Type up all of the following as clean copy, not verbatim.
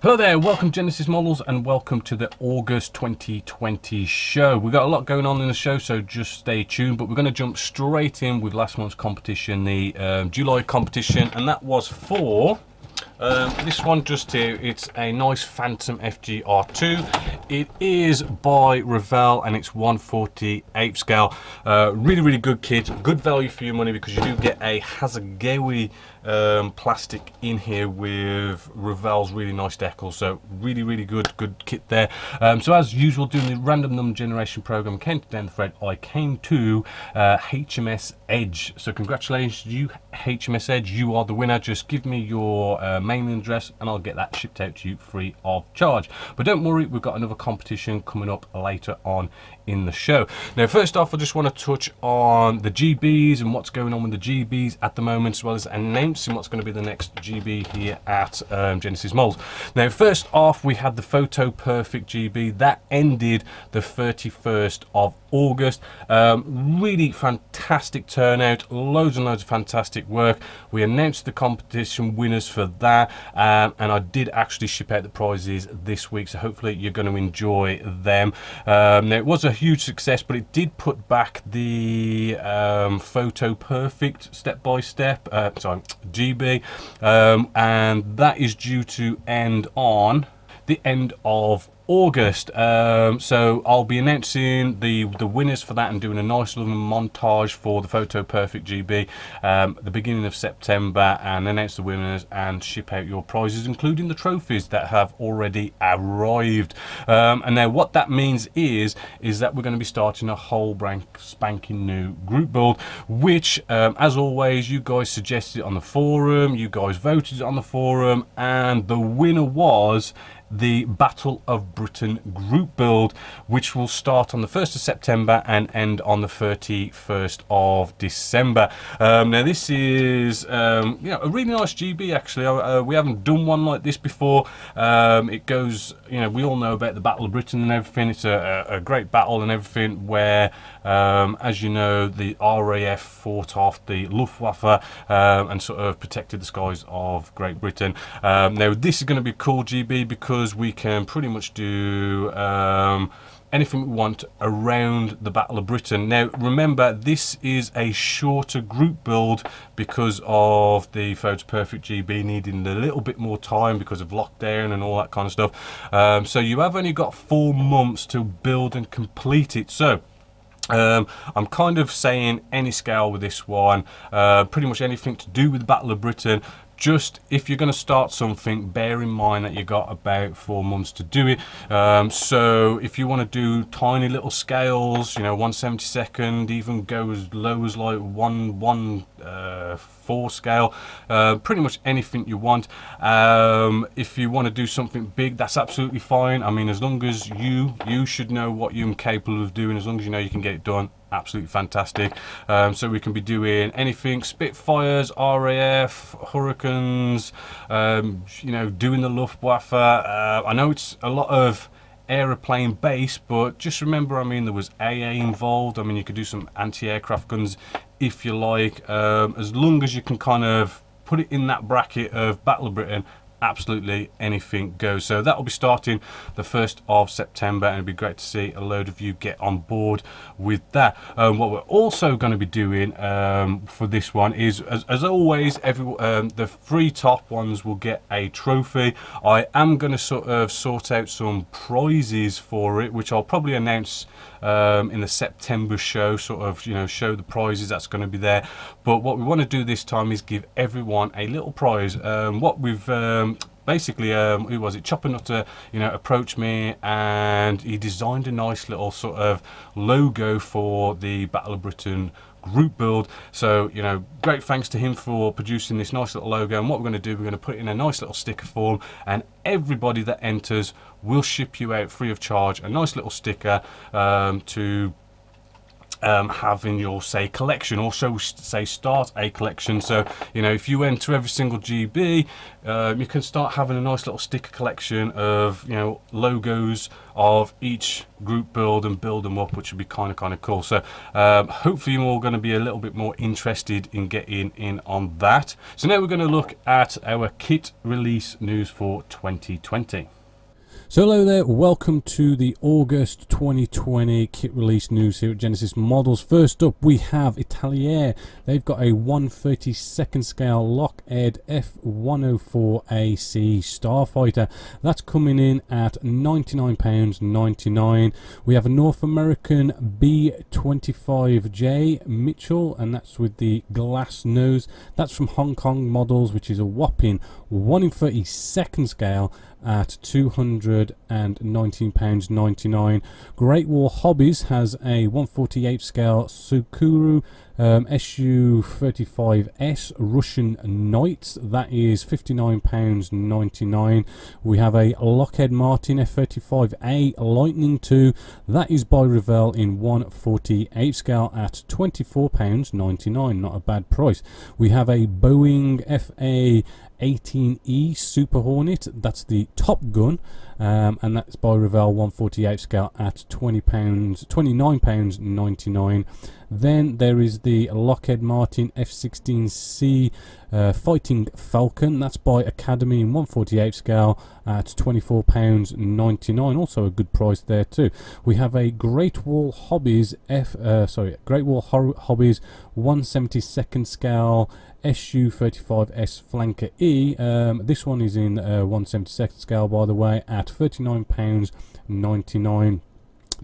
Hello there, welcome Genesis Models and welcome to the August 2020 show. We've got a lot going on in the show, so just stay tuned, but we're going to jump straight in with last month's competition, the July competition, and that was for this one just here. It's a nice Phantom FGR2. It is by Revell and it's 1/48 scale. Really good kit, good value for your money because you do get a Hasegawa plastic in here with Revell's really nice decals. So really good kit there. So as usual, doing the random number generation program, came down the thread, I came to H.M.S Edge. So congratulations you, H.M.S Edge, you are the winner. Just give me your mailing address and I'll get that shipped out to you free of charge. But don't worry, we've got another competition coming up later on in the show. Now first off, I just want to touch on the GBs and what's going on with the GBs at the moment, as well as announcing what's going to be the next GB here at Genesis Models. Now first off, we had the Photo Perfect GB that ended the 31st of August. Really fantastic turnout, loads and loads of fantastic work. We announced the competition winners for that, and I did actually ship out the prizes this week, so hopefully you're going to enjoy them. Now it was a huge success, but it did put back the Photo Perfect step-by-step GB, and that is due to end on the end of August. So I'll be announcing the winners for that and doing a nice little montage for the Photo Perfect GB at the beginning of September, and announce the winners and ship out your prizes, including the trophies that have already arrived. And now what that means is that we're going to be starting a whole brand spanking new group build, which as always, you guys suggested it on the forum, you guys voted on the forum, and the winner was the Battle of Britain group build, which will start on the 1st of September and end on the 31st of December. Now this is you know, a really nice GB actually. We haven't done one like this before. It goes, you know, we all know about the Battle of Britain and everything. It's a great battle and everything where as you know, the RAF fought off the Luftwaffe and sort of protected the skies of Great Britain. Now this is going to be a cool GB because we can pretty much do anything we want around the Battle of Britain. Now remember, this is a shorter group build because of the Photo Perfect GB needing a little bit more time because of lockdown and all that kind of stuff. So you have only got 4 months to build and complete it. So I'm kind of saying any scale with this one, pretty much anything to do with the Battle of Britain. Just if you're going to start something, bear in mind that you got about 4 months to do it. So if you want to do tiny little scales, you know, 1/72, even go as low as like 1/4 scale, pretty much anything you want. If you want to do something big, that's absolutely fine. I mean, as long as you should know what you're capable of doing, as long as you know you can get it done, absolutely fantastic. So we can be doing anything, Spitfires, RAF, Hurricanes, you know, doing the Luftwaffe. I know it's a lot of aeroplane base, but just remember, I mean, there was AA involved. I mean, you could do some anti-aircraft guns if you like, as long as you can kind of put it in that bracket of Battle of Britain. Absolutely anything goes. So that will be starting the 1st of September, and it'd be great to see a load of you get on board with that. What we're also going to be doing for this one is, as always, the 3 top ones will get a trophy. I am going to sort out some prizes for it, which I'll probably announce in the September show, sort of, you know, show the prizes that's going to be there. But what we want to do this time is give everyone a little prize. What we've basically, who was it, Chopper Nutter, you know, approached me and he designed a nice little sort of logo for the Battle of Britain group build. So, you know, great thanks to him for producing this nice little logo. And what we're going to do, we're going to put it in a nice little sticker form, and everybody that enters will ship you out free of charge a nice little sticker to having your, say, collection, or so say start a collection. So you know, if you enter every single GB, you can start having a nice little sticker collection of, you know, logos of each group build and build them up, which would be kind of cool. So hopefully you're all going to be a little bit more interested in getting in on that. So now we're going to look at our kit release news for 2020. So hello there, welcome to the August 2020 kit release news here at Genesis Models. First up we have Italier. They've got a 1/32nd scale Lockheed F104AC Starfighter. That's coming in at £99.99. We have a North American B25J Mitchell, and that's with the glass nose. That's from Hong Kong Models, which is a whopping 1/32nd scale at £219.99. Great Wall Hobbies has a 1/48 scale Sukuru SU-35S Russian Knights. That is £59.99. We have a Lockheed Martin F-35A Lightning II. That is by Revell in 1/48 scale at £24.99. Not a bad price. We have a Boeing FA-18E Super Hornet. That's the Top Gun, and that's by Revell 1/48 scale at £29.99. Then there is the Lockheed Martin F-16C Fighting Falcon. That's by Academy in 1/48 scale at £24.99. Also a good price there too. We have a Great Wall Hobbies Great Wall Hobbies 1/72nd scale SU-35S Flanker E. This one is in 1/72nd scale, by the way, at £39.99.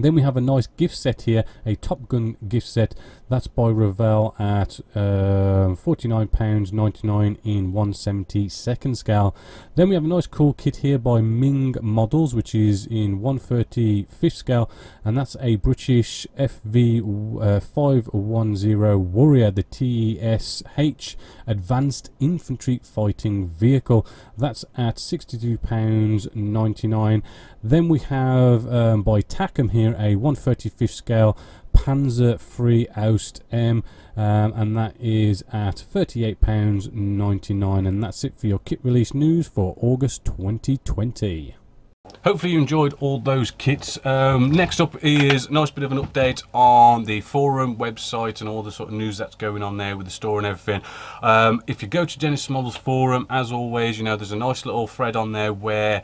Then we have a nice gift set here, a Top Gun gift set. That's by Revell at £49.99 in 1/72nd scale. Then we have a nice cool kit here by Ming Models, which is in 1/35th scale, and that's a British FV510 Warrior, the TESH Advanced Infantry Fighting Vehicle. That's at £62.99. Then we have by Tackham here a 1/35th scale Panzer III Aust M, and that is at £38.99. and that's it for your kit release news for August 2020. Hopefully you enjoyed all those kits. Next up is a nice bit of an update on the forum website and all the sort of news that's going on there with the store and everything. If you go to Genesis Models forum, as always, you know, there's a nice little thread on there where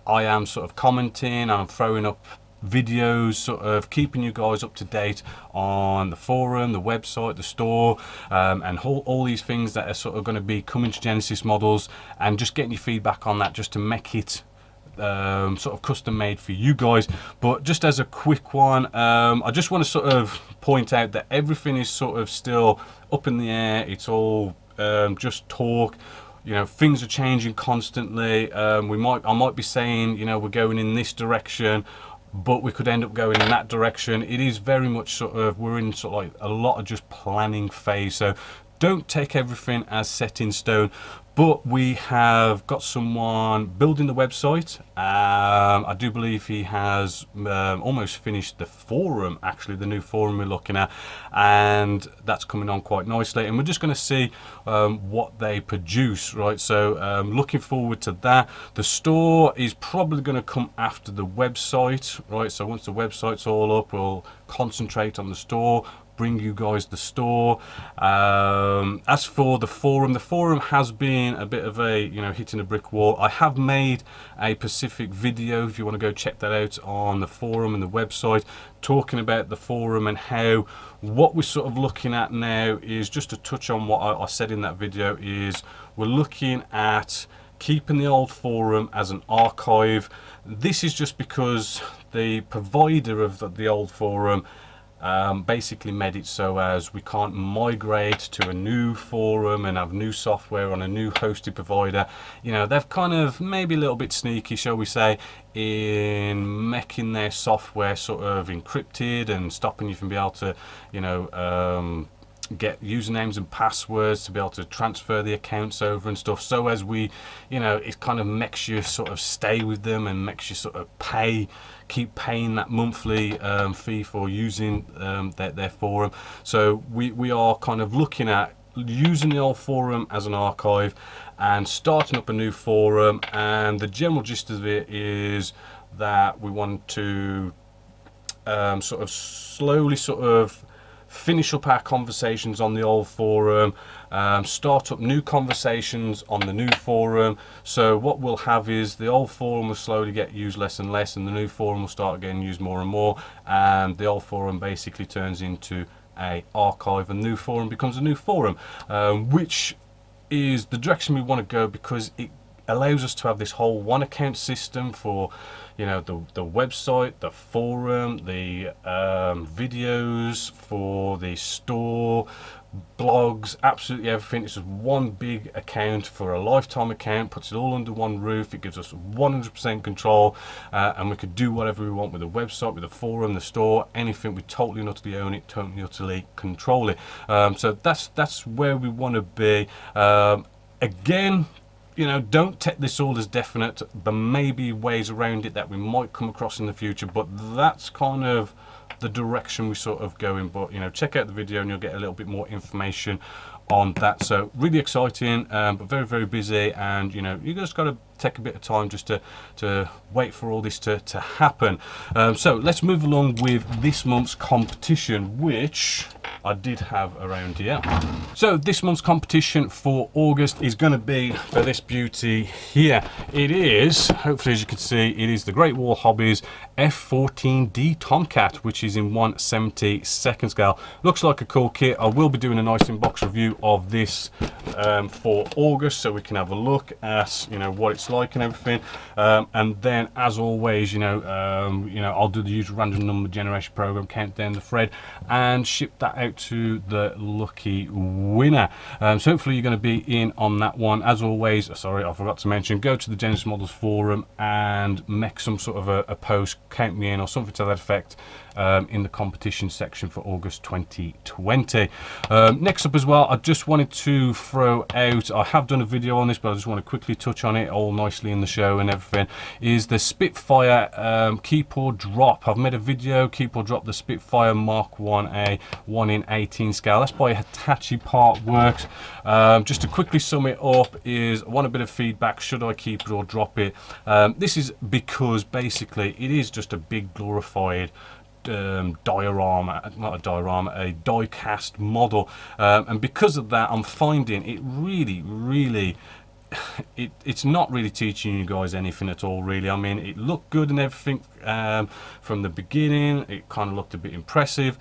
I am sort of commenting and I'm throwing up videos, sort of keeping you guys up to date on the forum, the website, the store, and all these things that are sort of going to be coming to Genesis Models, and just getting your feedback on that, just to make it sort of custom made for you guys. But just as a quick one, I just want to sort of point out that everything is sort of still up in the air. It's all just talk. You know, things are changing constantly. I might be saying, you know, we're going in this direction, but we could end up going in that direction. It is very much sort of, we're in sort of like a lot of just planning phase, so don't take everything as set in stone. But we have got someone building the website. I do believe he has almost finished the forum, actually, the new forum we're looking at, and that's coming on quite nicely. And we're just going to see what they produce, right? So looking forward to that. The store is probably going to come after the website, right? So once the website's all up, we'll concentrate on the store, bring you guys the store. As for the forum has been a bit of a, you know, hitting a brick wall. I have made a specific video, if you want to go check that out, on the forum and the website, talking about the forum and how what we're sort of looking at now is, just to touch on what I said in that video, is we're looking at keeping the old forum as an archive. This is just because the provider of the old forum basically made it so as we can't migrate to a new forum and have new software on a new hosted provider. You know, they've kind of maybe a little bit sneaky, shall we say, in making their software sort of encrypted and stopping you from being able to, you know, get usernames and passwords to be able to transfer the accounts over and stuff, so as we, you know, it kind of makes you sort of stay with them and makes you sort of keep paying that monthly fee for using their forum. So we are kind of looking at using the old forum as an archive and starting up a new forum, and the general gist of it is that we want to sort of slowly sort of finish up our conversations on the old forum, start up new conversations on the new forum. So what we'll have is the old forum will slowly get used less and less, and the new forum will start getting used more and more, and the old forum basically turns into a archive, and new forum becomes a new forum, which is the direction we want to go, because it allows us to have this whole one account system for, you know, the website, the forum, the videos, for the store, blogs, absolutely everything. It's just one big account for a lifetime account, puts it all under one roof. It gives us 100% control, and we could do whatever we want with the website, with the forum, the store, anything. We totally and utterly own it, totally and utterly control it. So that's where we want to be. Again, you know, don't take this all as definite. There may be ways around it that we might come across in the future, but that's kind of the direction we sort of go in. But, you know, check out the video and you'll get a little bit more information on that. So really exciting, but very, very busy, and, you know, you just got to take a bit of time just to wait for all this to happen. So let's move along with this month's competition, which I did have around here. So this month's competition for August is going to be for this beauty here. It is, hopefully as you can see, it is the Great Wall Hobbies F14D Tomcat, which is in 1/72 scale. Looks like a cool kit. I will be doing a nice in-box review of this for August, so we can have a look at, you know, what it's like and everything, and then as always, you know, I'll do the usual random number generation program, count down the thread, and ship that out to the lucky winner. So hopefully you're going to be in on that one. As always, sorry, I forgot to mention, go to the Genesis Models forum and make some sort of a post, count me in or something to that effect, in the competition section for August 2020. Next up as well, I just wanted to throw out, I have done a video on this, but I just want to quickly touch on it all nicely in the show and everything, is the Spitfire keyboard drop. I've made a video, keyboard drop, the Spitfire Mark 1A 1/18 scale. That's by Hitachi Part Works. Just to quickly sum it up, is I want a bit of feedback, should I keep it or drop it? This is because basically it is just a big glorified diorama, not a diorama, a die cast model, and because of that I'm finding it really it's not really teaching you guys anything at all, really. I mean, it looked good and everything from the beginning, it kind of looked a bit impressive,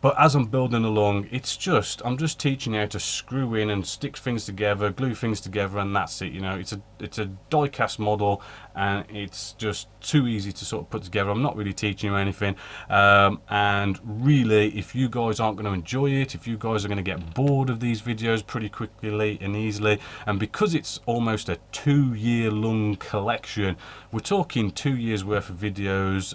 but as I'm building along, I'm just teaching you how to screw in and stick things together, glue things together, and that's it. You know, it's a die cast model, and it's just too easy to sort of put together. I'm not really teaching you anything, and really, if you guys aren't going to enjoy it, if you guys are going to get bored of these videos pretty quickly and easily, and because it's almost a 2-year-long collection, we're talking 2 years worth of videos,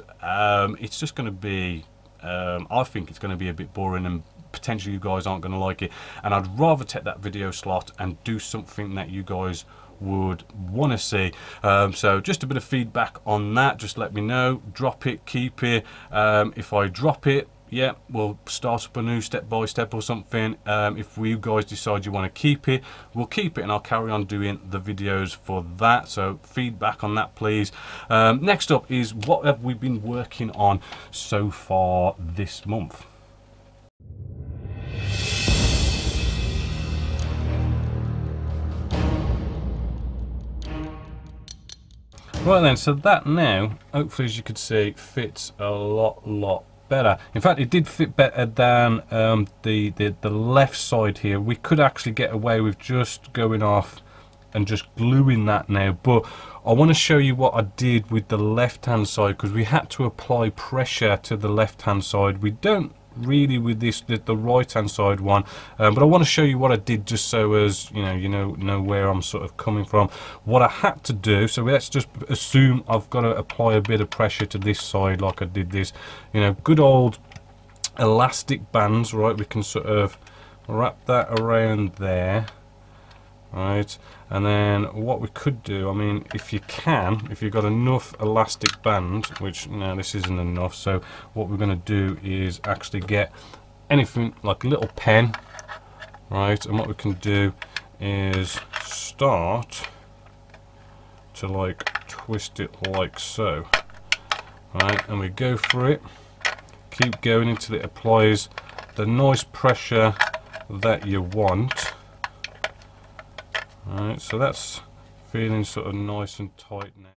it's just going to be, I think it's going to be a bit boring, and potentially you guys aren't going to like it, and I'd rather take that video slot and do something that you guys would want to see. So just a bit of feedback on that, just let me know, drop it, keep it. If I drop it, yeah, we'll start up a new step by step or something. If you guys decide you want to keep it, we'll keep it, and I'll carry on doing the videos for that. So feedback on that, please. Next up is what have we been working on so far this month. Right then, so that now, hopefully as you could see, fits a lot better. In fact, it did fit better than the left side here. We could actually get away with just going off and just gluing that now, but I want to show you what I did with the left hand side, because we had to apply pressure to the left hand side. We don't really with this, the right hand side one, but I want to show you what I did, just so as you know where I'm sort of coming from, what I had to do. So let's just assume I've got to apply a bit of pressure to this side like I did this, good old elastic bands, right? We can sort of wrap that around there, right? And then what we could do, I mean, if you can, if you've got enough elastic band, which no, this isn't enough, so what we're going to do is actually get anything like a little pen, right? And what we can do is start to like twist it like so, right? And we go for it, keep going until it applies the nice pressure that you want. Alright, so that's feeling sort of nice and tight now.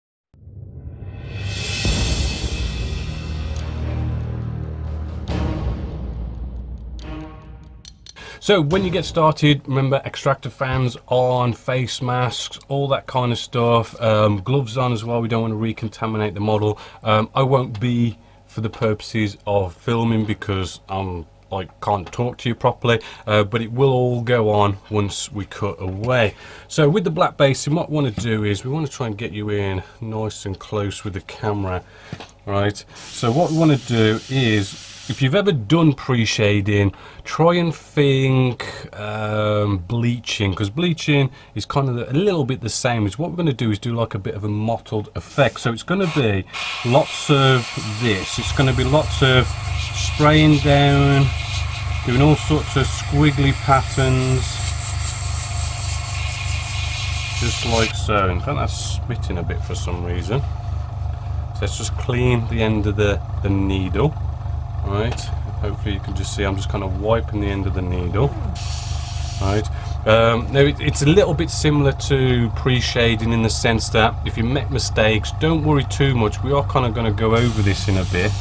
So when you get started, remember extractor fans on, face masks, all that kind of stuff, gloves on as well. We don't want to recontaminate the model. I won't be for the purposes of filming because I'm can't talk to you properly, but it will all go on once we cut away. So with the black basing, what we want to do is we want to try and get you in nice and close with the camera, right? So what we want to do is, if you've ever done pre-shading, try and think bleaching, because bleaching is kind of a little bit the same. As what we're going to do is do like a bit of a mottled effect. So it's going to be lots of this. It's going to be lots of spraying down, doing all sorts of squiggly patterns, just like so. In fact, that's spitting a bit for some reason. So let's just clean the end of the needle, right? Hopefully you can just see I'm just kind of wiping the end of the needle, right? Now it's a little bit similar to pre-shading in the sense that if you make mistakes, don't worry too much. We are kind of going to go over this in a bit.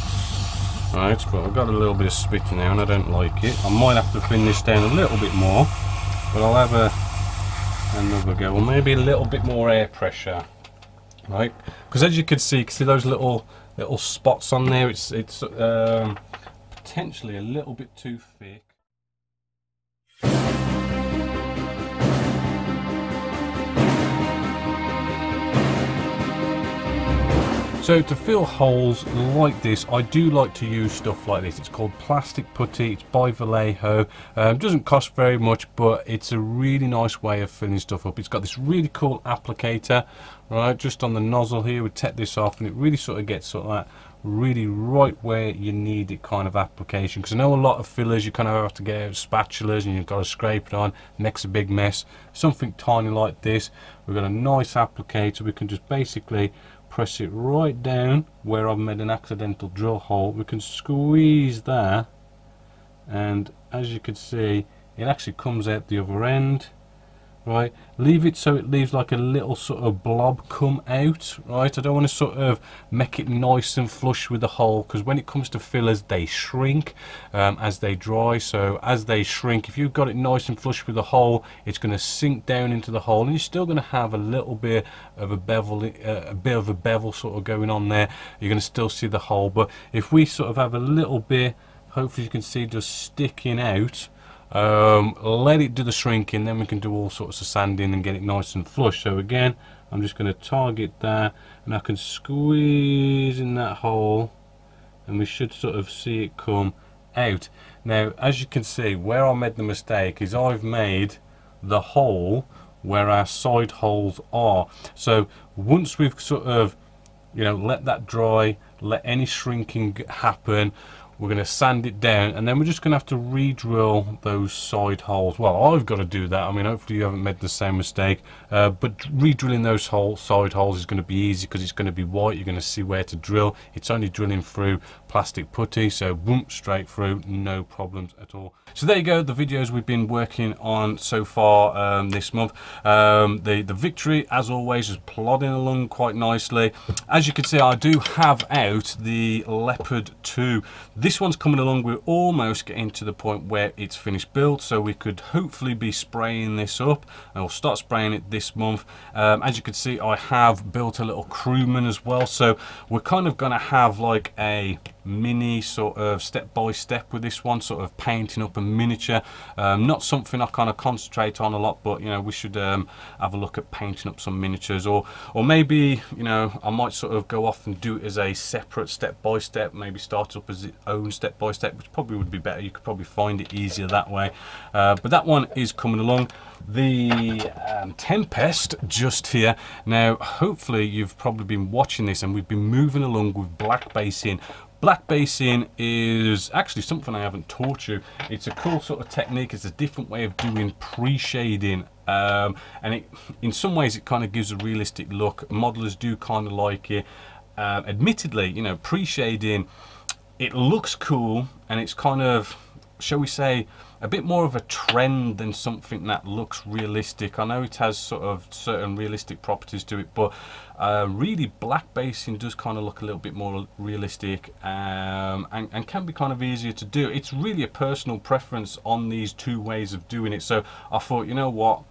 Right, but I've got a little bit of spit now and I don't like it. I might have to thin this down a little bit more, but I'll have another go, or maybe a little bit more air pressure, right? Because as you can see those little spots on there, it's potentially a little bit too thick. So to fill holes like this, I do like to use stuff like this. It's called plastic putty. It's by Vallejo. Doesn't cost very much, but it's a really nice way of filling stuff up. It's got this really cool applicator, right, just on the nozzle here. We take this off, and it really sort of gets sort of that really right where you need it kind of application. Because I know a lot of fillers, you kind of have to get out spatulas and you've got to scrape it on, makes a big mess. Something tiny like this, we've got a nice applicator. We can just basically press it right down where I've made an accidental drill hole. We can squeeze that, and as you can see, it actually comes out the other end, right? Leave it so it leaves like a little sort of blob come out, right? I don't want to sort of make it nice and flush with the hole, because when it comes to fillers, they shrink as they dry. So as they shrink, if you've got it nice and flush with the hole, it's going to sink down into the hole, and you're still going to have a little bit of a bevel, sort of going on there. You're going to still see the hole, but if we sort of have a little bit, hopefully you can see, just sticking out, let it do the shrinking, then we can do all sorts of sanding and get it nice and flush. So again, I'm just going to target there, and I can squeeze in that hole, and we should sort of see it come out. Now as you can see, where I made the mistake is I've made the hole where our side holes are. So once we've sort of, you know, let that dry, let any shrinking happen, we're going to sand it down, and then we're just going to have to re-drill those side holes. Well, I've got to do that. I mean, hopefully you haven't made the same mistake, but re-drilling those side holes is going to be easy because it's going to be white. You're going to see where to drill. It's only drilling through plastic putty, so boom, straight through, no problems at all. So there you go, the videos we've been working on so far this month. The Victory, as always, is plodding along quite nicely. As you can see, I do have out the Leopard 2. This one's coming along. We're almost getting to the point where it's finished built, so we could hopefully be spraying this up, and we'll start spraying it this month. As you can see, I have built a little crewman as well, so we're kind of going to have like a mini sort of step by step with this one, sort of painting up a miniature. Not something I kind of concentrate on a lot, but you know, we should have a look at painting up some miniatures, or maybe, you know, I might sort of go off and do it as a separate step by step, maybe start up as its own step by step, which probably would be better. You could probably find it easier that way. But that one is coming along. The Tempest just here. Now hopefully you've probably been watching this, and we've been moving along with black basing. Black basing is actually something I haven't taught you. It's a cool sort of technique. It's a different way of doing pre-shading, and in some ways it kind of gives a realistic look. Modelers do kind of like it. Admittedly, you know, pre-shading, it looks cool, and it's kind of, shall we say, a bit more of a trend than something that looks realistic. I know it has sort of certain realistic properties to it, but really black basing does kind of look a little bit more realistic, and can be kind of easier to do. It's really a personal preference on these two ways of doing it. So I thought, you know what,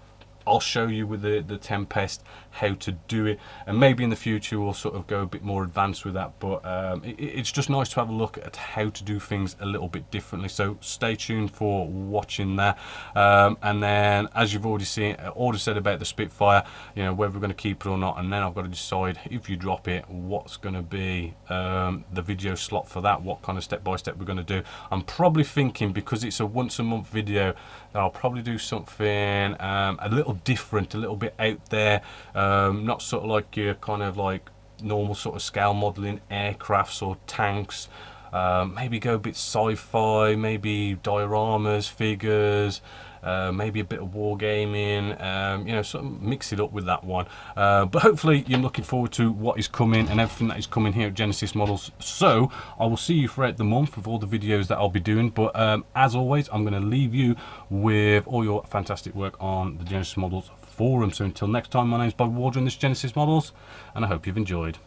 I'll show you with the Tempest how to do it, and maybe in the future we'll sort of go a bit more advanced with that, but it's just nice to have a look at how to do things a little bit differently. So stay tuned for watching that. And then, as you've already said about the Spitfire, you know, whether we're going to keep it or not, and then I've got to decide, if you drop it, what's going to be the video slot for that, what kind of step by step we're going to do. I'm probably thinking, because it's a once a month video, that I'll probably do something a little different, a little bit out there, not sort of like your kind of like normal sort of scale modeling aircrafts or tanks. Maybe go a bit sci-fi, maybe dioramas, figures, maybe a bit of wargaming, you know, sort of mix it up with that one. But hopefully you're looking forward to what is coming and everything that is coming here at Genessis Models. So I will see you throughout the month with all the videos that I'll be doing, but as always, I'm going to leave you with all your fantastic work on the Genessis Models forum. So until next time, my name's Bob Wardren, this is Genessis Models, and I hope you've enjoyed.